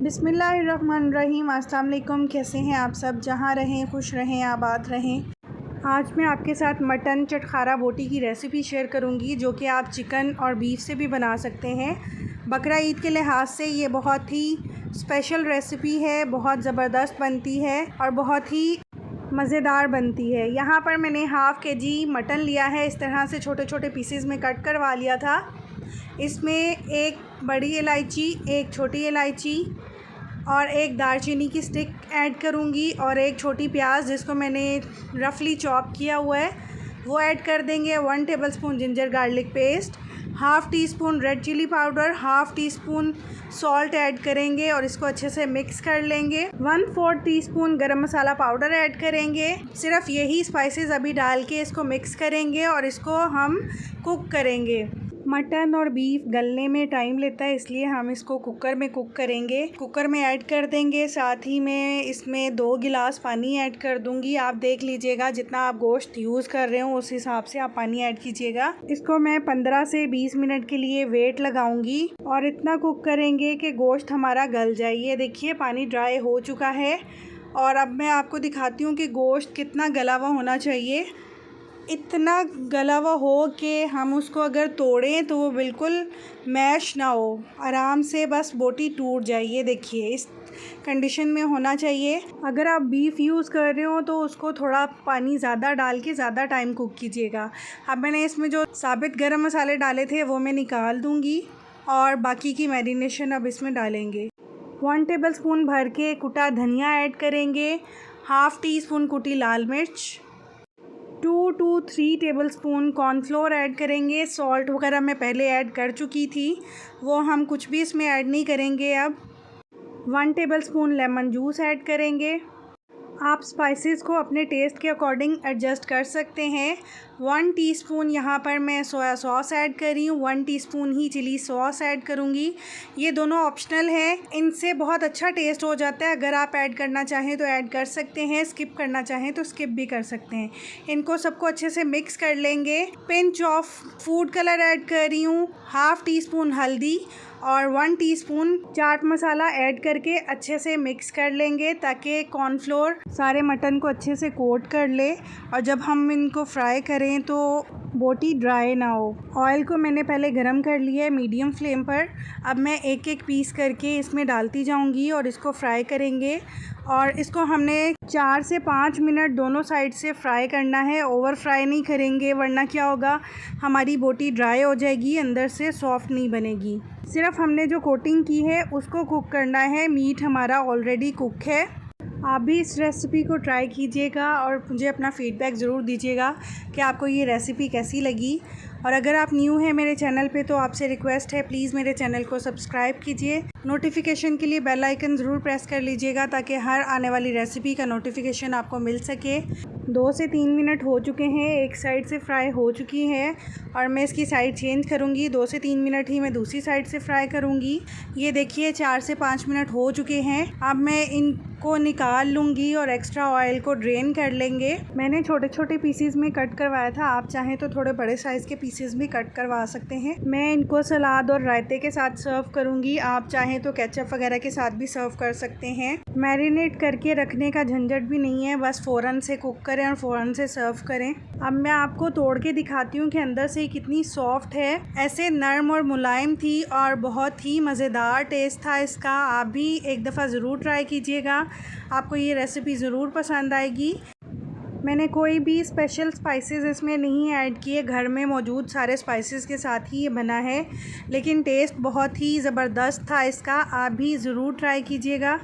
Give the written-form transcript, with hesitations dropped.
बिस्मिल्लाहिर्रहमानिर्रहीम। अस्सलाम वालेकुम। कैसे हैं आप सब? जहाँ रहें खुश रहें, आबाद रहें। आज मैं आपके साथ मटन चटखारा बोटी की रेसिपी शेयर करूंगी, जो कि आप चिकन और बीफ से भी बना सकते हैं। बकरा ईद के लिहाज से ये बहुत ही स्पेशल रेसिपी है, बहुत ज़बरदस्त बनती है और बहुत ही मज़ेदार बनती है। यहाँ पर मैंने हाफ़ केजी मटन लिया है, इस तरह से छोटे छोटे पीसेस में कट करवा लिया था। इसमें एक बड़ी इलायची, एक छोटी इलायची और एक दालचीनी की स्टिक ऐड करूँगी और एक छोटी प्याज जिसको मैंने रफली चॉप किया हुआ है वो ऐड कर देंगे। 1 tablespoon ginger garlic paste, half teaspoon red chilli powder, half teaspoon salt add करेंगे और इसको अच्छे से मिक्स कर लेंगे। 1/4 टीस्पून गरम मसाला पाउडर ऐड करेंगे। सिर्फ यही स्पाइसेस अभी डाल के इसको मिक्स करेंगे और इसको हम कुक करेंगे। मटन और बीफ गलने में टाइम लेता है, इसलिए हम इसको कुकर में कुक करेंगे। कुकर में ऐड कर देंगे, साथ ही में इसमें 2 गिलास पानी ऐड कर दूंगी। आप देख लीजिएगा, जितना आप गोश्त यूज़ कर रहे हो उस हिसाब से आप पानी ऐड कीजिएगा। इसको मैं 15 से 20 मिनट के लिए वेट लगाऊंगी और इतना कुक करेंगे कि गोश्त हमारा गल जाए। ये देखिए, पानी ड्राई हो चुका है और अब मैं आपको दिखाती हूँ कि गोश्त कितना गला हुआ होना चाहिए। इतना गला हुआ हो कि हम उसको अगर तोड़ें तो वो बिल्कुल मैश ना हो, आराम से बस बोटी टूट जाए। ये देखिए, इस कंडीशन में होना चाहिए। अगर आप बीफ यूज़ कर रहे हो तो उसको थोड़ा पानी ज़्यादा डाल के ज़्यादा टाइम कुक कीजिएगा। अब मैंने इसमें जो साबित गरम मसाले डाले थे वो मैं निकाल दूँगी और बाकी की मैरिनेशन अब इसमें डालेंगे। 1 टेबलस्पून भर के कुटा धनिया ऐड करेंगे, हाफ़ टी स्पून कुटी लाल मिर्च, 2 to 3 टेबलस्पून कॉर्नफ्लोर ऐड करेंगे। सॉल्ट वगैरह मैं पहले ऐड कर चुकी थी, वो हम कुछ भी इसमें ऐड नहीं करेंगे। अब 1 टेबलस्पून लेमन जूस ऐड करेंगे। आप स्पाइसेस को अपने टेस्ट के अकॉर्डिंग एडजस्ट कर सकते हैं। 1 टीस्पून यहाँ पर मैं सोया सॉस ऐड कर रही हूँ, 1 टीस्पून ही चिली सॉस ऐड करूँगी। ये दोनों ऑप्शनल हैं, इनसे बहुत अच्छा टेस्ट हो जाता है। अगर आप ऐड करना चाहें तो ऐड कर सकते हैं, स्किप करना चाहें तो स्किप भी कर सकते हैं। इनको सबको अच्छे से मिक्स कर लेंगे। Pinch of food colour add कर रही हूँ, हाफ़ टी स्पून हल्दी और 1 टीस्पून चाट मसाला ऐड करके अच्छे से मिक्स कर लेंगे, ताकि कॉर्नफ्लोर सारे मटन को अच्छे से कोट कर ले और जब हम इनको फ्राई करें तो बोटी ड्राई ना हो। ऑयल को मैंने पहले गरम कर लिया है मीडियम फ्लेम पर। अब मैं एक एक पीस करके इसमें डालती जाऊंगी और इसको फ्राई करेंगे और इसको हमने 4 से 5 मिनट दोनों साइड से फ्राई करना है। ओवर फ्राई नहीं करेंगे, वरना क्या होगा, हमारी बोटी ड्राई हो जाएगी, अंदर से सॉफ्ट नहीं बनेगी। सिर्फ हमने जो कोटिंग की है उसको कुक करना है। मीट हमारा ऑलरेडी कुक है। आप भी इस रेसिपी को ट्राई कीजिएगा और मुझे अपना फ़ीडबैक ज़रूर दीजिएगा कि आपको ये रेसिपी कैसी लगी। और अगर आप न्यू हैं मेरे चैनल पे तो आपसे रिक्वेस्ट है, प्लीज़ मेरे चैनल को सब्सक्राइब कीजिए। नोटिफिकेशन के लिए बेल आइकन ज़रूर प्रेस कर लीजिएगा, ताकि हर आने वाली रेसिपी का नोटिफिकेशन आपको मिल सके। 2 से 3 मिनट हो चुके हैं, एक साइड से फ्राई हो चुकी है और मैं इसकी साइड चेंज करूँगी। 2 से 3 मिनट ही मैं दूसरी साइड से फ्राई करूँगी। ये देखिए, 4 से 5 मिनट हो चुके हैं। अब मैं इनको निकाल लूँगी और एक्स्ट्रा ऑयल को ड्रेन कर लेंगे। मैंने छोटे छोटे पीसीज में कट करवाया था, आप चाहें तो थोड़े बड़े साइज़ के पीसेस भी कट करवा सकते हैं। मैं इनको सलाद और रायते के साथ सर्व करूँगी, आप चाहें तो केचप वगैरह के साथ भी सर्व कर सकते हैं। मैरिनेट करके रखने का झंझट भी नहीं है, बस फ़ौरन से कुक करें और फ़ौरन से सर्व करें। अब मैं आपको तोड़ के दिखाती हूँ कि अंदर से कितनी सॉफ्ट है। ऐसे नरम और मुलायम थी और बहुत ही मज़ेदार टेस्ट था इसका। आप भी एक दफ़ा ज़रूर ट्राई कीजिएगा, आपको ये रेसिपी ज़रूर पसंद आएगी। मैंने कोई भी स्पेशल स्पाइसेस इसमें नहीं ऐड किए, घर में मौजूद सारे स्पाइसेस के साथ ही ये बना है, लेकिन टेस्ट बहुत ही ज़बरदस्त था इसका। आप भी ज़रूर ट्राई कीजिएगा।